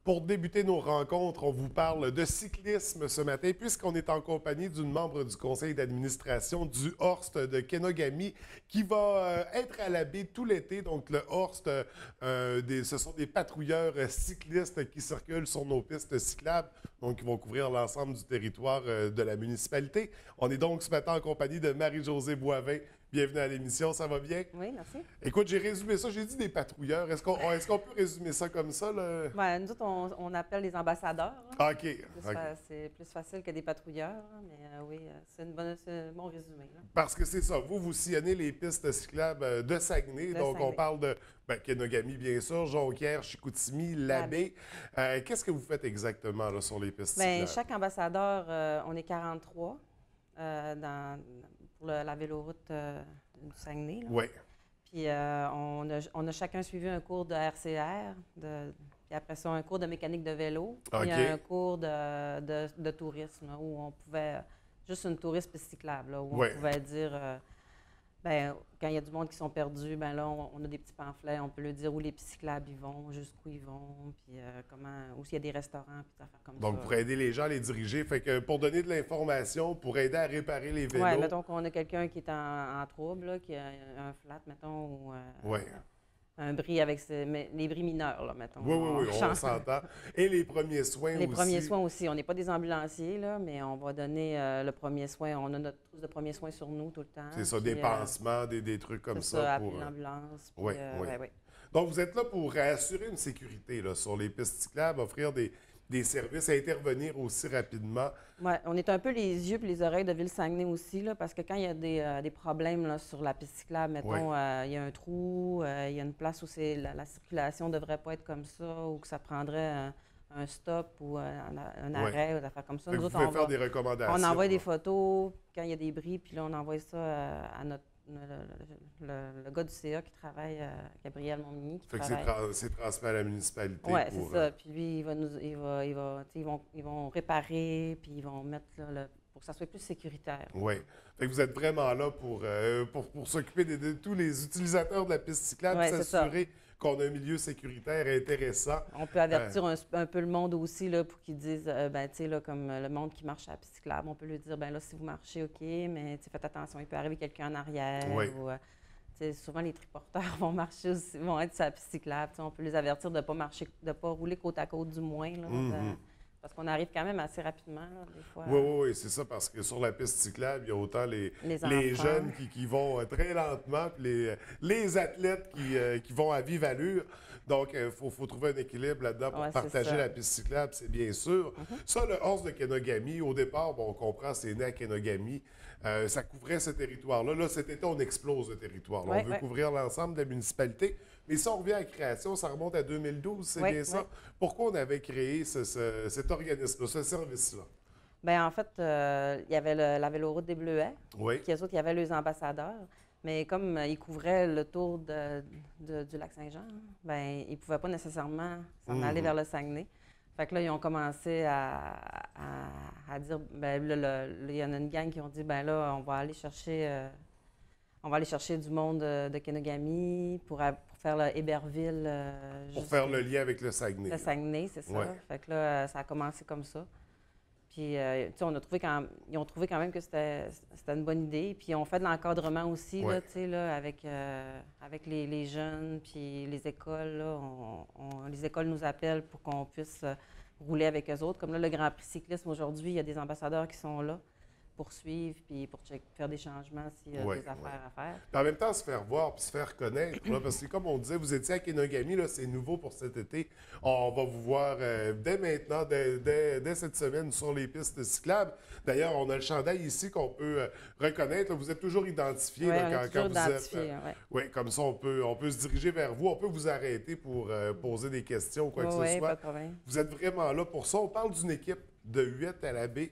Pour débuter nos rencontres, on vous parle de cyclisme ce matin, puisqu'on est en compagnie d'une membre du conseil d'administration du Horst de Kenogami qui va être à la baie tout l'été. Donc, le Horst, ce sont des patrouilleurs cyclistes qui circulent sur nos pistes cyclables, donc ils vont couvrir l'ensemble du territoire de la municipalité. On est donc ce matin en compagnie de Marie-Josée Boivin. Bienvenue à l'émission, ça va bien? Oui, merci. Écoute, j'ai résumé ça, j'ai dit des patrouilleurs. Est-ce qu'on peut résumer ça comme ça? Là? Ben, nous autres, on appelle les ambassadeurs. Ah, OK. C'est plus facile que des patrouilleurs, là, mais oui, c'est un bon résumé. Là. Parce que c'est ça, vous sillonnez les pistes cyclables de Saguenay, donc on parle de Kenogami, bien sûr, Jonquière, Chicoutimi, Labbé. Qu'est-ce que vous faites exactement là, sur les pistes cyclables? Chaque ambassadeur, on est 43 pour la véloroute du Saguenay. Oui. Puis on a chacun suivi un cours de RCR, puis après ça, un cours de mécanique de vélo, puis un cours de tourisme, là, où on pouvait, juste une tourisme cyclable, là, où on pouvait dire, quand il y a du monde qui sont perdus, ben là, on a des petits pamphlets, on peut leur dire où les cyclables ils vont, jusqu'où ils vont, puis où s'il y a des restaurants, puis des affaires comme ça. Donc, pour aider les gens à les diriger, fait que pour donner de l'information, pour aider à réparer les vélos. Oui, mettons qu'on a quelqu'un qui est en trouble, là, qui a un flat, mettons, ou un bris avec les bris mineurs, là, mettons. Oui, on s'entend. Et les premiers soins aussi. Les premiers soins aussi. On n'est pas des ambulanciers, là, mais on va donner le premier soin. On a notre trousse de premiers soins sur nous tout le temps. C'est ça, des pansements, des trucs comme ça. C'est ça, appeler l'ambulance. Oui. Donc, vous êtes là pour assurer une sécurité là, sur les pistes cyclables, offrir des services, intervenir aussi rapidement. Oui, on est un peu les yeux et les oreilles de Ville-Saguenay aussi, là, parce que quand il y a des problèmes là, sur la piste cyclable, mettons, il y a un trou, il y a une place où la circulation ne devrait pas être comme ça, ou que ça prendrait un stop ou un arrêt, ou des affaires comme ça. Nous autres, on faire des recommandations. On envoie des photos quand il y a des bris, puis là, on envoie ça à le gars du CA qui travaille, Gabriel Montmigny, qui travaille. Que c'est transmis à la municipalité. Oui, c'est ça. Puis lui, ils vont réparer, puis ils vont mettre là, pour que ça soit plus sécuritaire. Oui. Fait que vous êtes vraiment là pour s'occuper de tous les utilisateurs de la piste cyclable, s'assurer qu'on a un milieu sécuritaire intéressant. On peut avertir un peu le monde aussi là, pour qu'ils disent, tu sais, là, comme le monde qui marche à la piste cyclable, on peut lui dire, ben là, si vous marchez, OK, mais faites attention, il peut arriver quelqu'un en arrière. Oui. Ou, souvent, les triporteurs vont marcher aussi, vont être sur la piste cyclable. On peut les avertir de ne pas marcher, de pas rouler côte à côte du moins. Là, parce qu'on arrive quand même assez rapidement, là, des fois. Oui, c'est ça, parce que sur la piste cyclable, il y a autant les jeunes qui vont très lentement, puis les athlètes qui vont à vive allure. Donc, il faut trouver un équilibre là-dedans pour partager la piste cyclable, c'est bien sûr. Ça, le Horst de Kenogami, au départ, on comprend, c'est né à Kenogami. Ça couvrait ce territoire-là. Là, cet été, on explose le territoire. On veut couvrir l'ensemble de la municipalité. Mais si on revient à la création, ça remonte à 2012, c'est bien ça? Pourquoi on avait créé cet organisme-là, ce service-là? Bien, en fait, il y avait la véloroute des Bleuets, qui eux autres, il y avait les ambassadeurs. Mais comme ils couvraient le tour du lac Saint-Jean, bien, ils ne pouvaient pas nécessairement s'en aller vers le Saguenay. Fait que là, ils ont commencé à dire, bien, il y en a une gang qui ont dit, bien là, on va aller chercher du monde de Kenogami pour faire le Héberville. Pour faire le lien avec le Saguenay. Le Saguenay, c'est ça. Fait que là, ça a commencé comme ça. Puis, ils ont trouvé quand même que c'était une bonne idée. Puis, ils ont fait de l'encadrement aussi, là, avec les jeunes, puis les écoles. Là, les écoles nous appellent pour qu'on puisse rouler avec eux autres. Comme là, le Grand Prix cyclisme, aujourd'hui, il y a des ambassadeurs qui sont là pour suivre, puis pour faire des changements s'il y a des affaires à faire. Puis en même temps, se faire voir puis se faire connaître. Là, parce que comme on disait, vous étiez à Kenogami, là, c'est nouveau pour cet été. On va vous voir dès maintenant, dès cette semaine, sur les pistes cyclables. D'ailleurs, on a le chandail ici qu'on peut reconnaître. Là, vous êtes toujours identifié quand vous êtes. Oui, comme ça, on peut se diriger vers vous. On peut vous arrêter pour poser des questions ou quoi que ce soit. Pas de problème. Vous êtes vraiment là pour ça. On parle d'une équipe de 8 à la baie.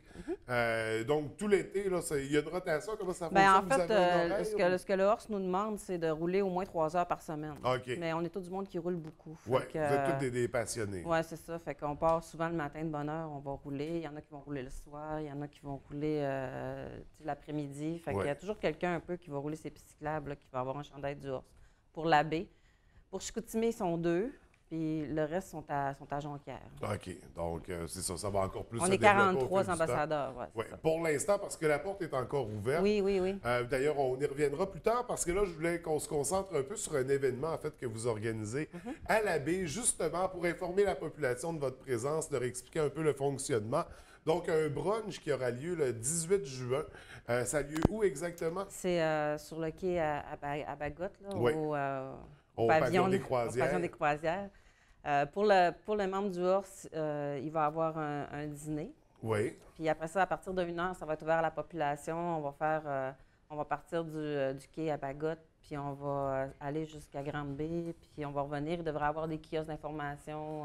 Donc, tout l'été, il y a une rotation. Comment ça fonctionne? En fait, ce que le Horst nous demande, c'est de rouler au moins 3 heures par semaine. OK. Mais on est tout du monde qui roule beaucoup. Oui, vous êtes tous des passionnés. Oui, c'est ça. Fait qu'on part souvent le matin de bonne heure, on va rouler. Il y en a qui vont rouler le soir, il y en a qui vont rouler l'après-midi. Fait qu'il y a toujours quelqu'un un peu qui va rouler ses pistes cyclables, qui va avoir un chandail du Horst. Pour la baie. Pour Chicoutimi, ils sont 2. puis le reste sont à Jonquière. OK. Donc, c'est ça. Ça va encore plus On se est développer 43 ambassadeurs. Ouais, pour l'instant, parce que la porte est encore ouverte. Oui, oui, oui. D'ailleurs, on y reviendra plus tard parce que là, je voulais qu'on se concentre un peu sur un événement, en fait, que vous organisez à la baie, justement pour informer la population de votre présence, leur expliquer un peu le fonctionnement. Donc, un brunch qui aura lieu le 18 juin. Ça a lieu où exactement? C'est sur le quai à Bagotte, là, oui. au pavillon des Croisières. Au pavillon des Croisières. Pour les membres du HORS, il va y avoir un dîner. Oui. Puis après ça, à partir de 1h, ça va être ouvert à la population. On va partir du quai à Bagotte, puis on va aller jusqu'à Grande-Baie, puis on va revenir. Il devrait y avoir des kiosques d'information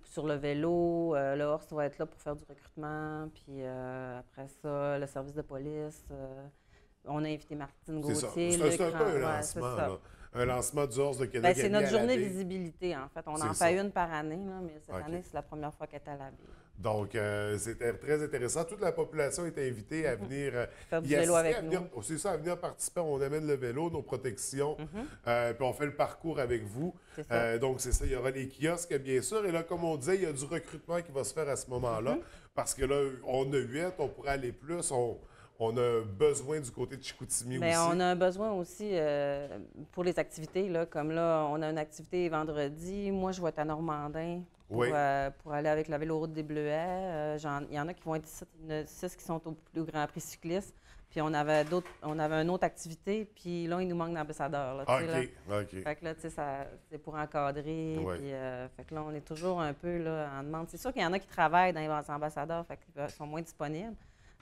sur le vélo. Le HORS va être là pour faire du recrutement. Puis après ça, le service de police. On a invité Martine Gauthier. C'est un peu un lancement, là. Un lancement du HORS de Québec. C'est notre journée visibilité, en fait. On en fait une par année, là, mais cette année, c'est la première fois qu'elle est à la baie. Donc, c'était très intéressant. Toute la population est invitée à venir faire du vélo avec nous. C'est ça, à venir participer. On amène le vélo, nos protections, puis on fait le parcours avec vous. Donc, c'est ça. Il y aura les kiosques, bien sûr. Et là, comme on disait, il y a du recrutement qui va se faire à ce moment-là. Parce que là, on a 8, on pourrait aller plus. On a besoin du côté de Chicoutimi aussi. On a un besoin aussi pour les activités. Là, comme là, on a une activité vendredi. Moi, je vais être à Normandin pour aller avec la véloroute des Bleuets. Il y en a qui vont être ici, 6 qui sont au plus Grand Prix cycliste. Puis on avait une autre activité, puis là, il nous manque d'ambassadeurs. OK. Fait que là, tu sais, c'est pour encadrer. Puis, fait que là, on est toujours un peu là, en demande. C'est sûr qu'il y en a qui travaillent dans les ambassadeurs, fait qu'ils sont moins disponibles.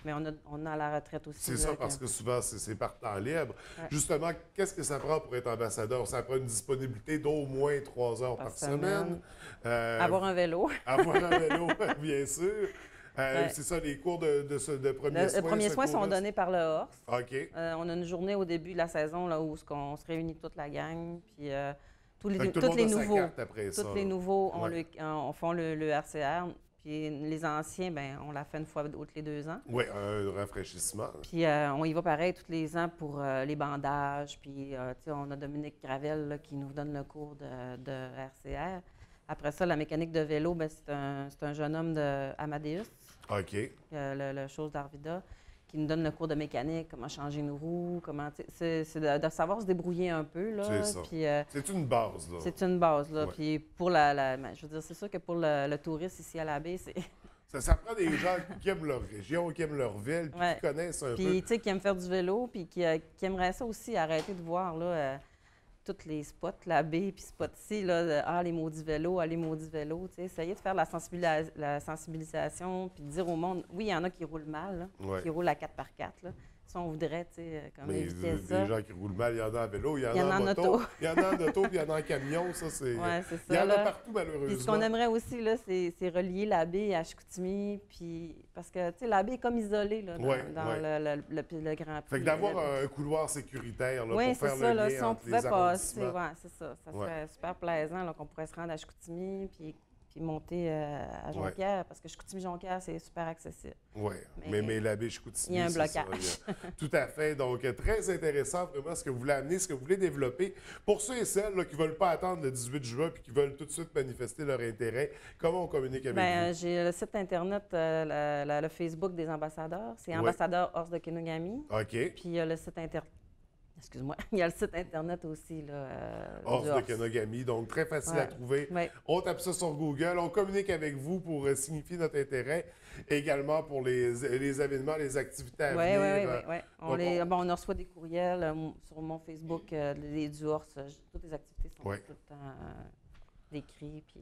Mais on a la retraite aussi. C'est ça, parce que souvent, c'est par temps libre. Ouais. Justement, qu'est-ce que ça prend pour être ambassadeur? Ça prend une disponibilité d'au moins 3 heures par semaine. Avoir un vélo. Avoir un vélo, bien sûr. C'est ça, les cours de premiers soins. Les premiers soins sont donnés par le HORS. OK. On a une journée au début de la saison là, où on se réunit toute la gang. Puis tous les nouveaux font le RCR. Puis les anciens, on l'a fait une fois toutes les 2 ans. Oui, un rafraîchissement. Puis on y va pareil tous les ans pour les bandages. Puis on a Dominique Gravel là, qui nous donne le cours de RCR. Après ça, la mécanique de vélo, c'est un jeune homme de Amadeus. OK. Le chose d'Arvida, qui nous donne le cours de mécanique, comment changer une roue, c'est de savoir se débrouiller un peu. Là. C'est ça. Puis, c'est une base, là. C'est une base, là. Ouais. Puis pour je veux dire, c'est sûr que pour le touriste ici à la baie, c'est... Ça prend des gens qui aiment leur région, qui aiment leur ville, puis qui connaissent un peu. Puis, tu sais, qui aiment faire du vélo, puis qui aimeraient ça aussi, arrêter de voir, là, tous les spots, la baie, puis spots-ci, là, les maudits vélos, les maudits vélos, tu sais, essayer de faire la sensibilisation, puis de dire au monde, oui, il y en a qui roulent mal, là, qui roulent à 4x4, là. Si on voudrait, tu sais, comme éviter ça. Les gens qui roulent mal, il y en a en vélo, il y en a en moto. Il y en a en auto, puis il y en a en camion, ça, c'est... Oui, c'est ça. Il y en a partout, malheureusement. Puis ce qu'on aimerait aussi, là, c'est relier la baie à Chicoutimi, puis... Parce que, tu sais, la baie est comme isolée, là, dans le Grand Prix. Fait que d'avoir un couloir sécuritaire, là, pour faire ça, le lien si on entre pouvait les passer, c'est ça. Ça serait super plaisant, là, qu'on pourrait se rendre à Chicoutimi, puis monter à Jonquière, parce que Chicoutimi-Jonquière, c'est super accessible. Oui, mais la baie Chicoutimi, il y a un blocage. Ça, tout à fait. Donc, très intéressant, vraiment, ce que vous voulez amener, ce que vous voulez développer. Pour ceux et celles là, qui ne veulent pas attendre le 18 juin puis qui veulent tout de suite manifester leur intérêt, comment on communique avec vous? J'ai le site Internet, le Facebook des ambassadeurs. C'est Ambassadeur HORS de Kenogami. OK. Puis il y a le site Internet. Excuse-moi, il y a le site Internet aussi. HORS de Kenogami, donc très facile à trouver. Ouais. On tape ça sur Google, on communique avec vous pour signifier notre intérêt, également pour les événements, les activités à venir. Oui. On reçoit des courriels sur mon Facebook, du HORS. Toutes les activités sont tout le temps décrites.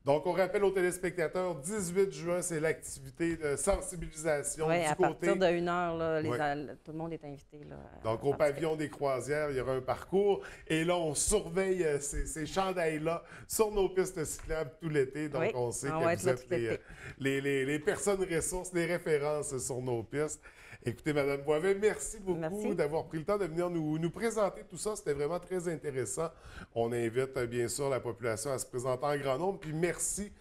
Donc, on rappelle aux téléspectateurs, 18 juin, c'est l'activité de sensibilisation du côté... à partir de 1h, tout le monde est invité. Là, donc, au pavillon des Croisières, il y aura un parcours. Et là, on surveille ces chandails-là sur nos pistes cyclables tout l'été. Donc, on sait que vous êtes les personnes ressources, les références sur nos pistes. Écoutez, Mme Boisvert, merci beaucoup d'avoir pris le temps de venir nous présenter tout ça. C'était vraiment très intéressant. On invite bien sûr la population à se présenter en grand nombre. Puis merci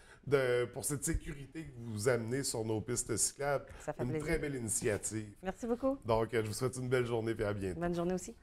pour cette sécurité que vous amenez sur nos pistes cyclables. Ça fait plaisir. Très belle initiative. Merci beaucoup. Donc, je vous souhaite une belle journée et à bientôt. Bonne journée aussi.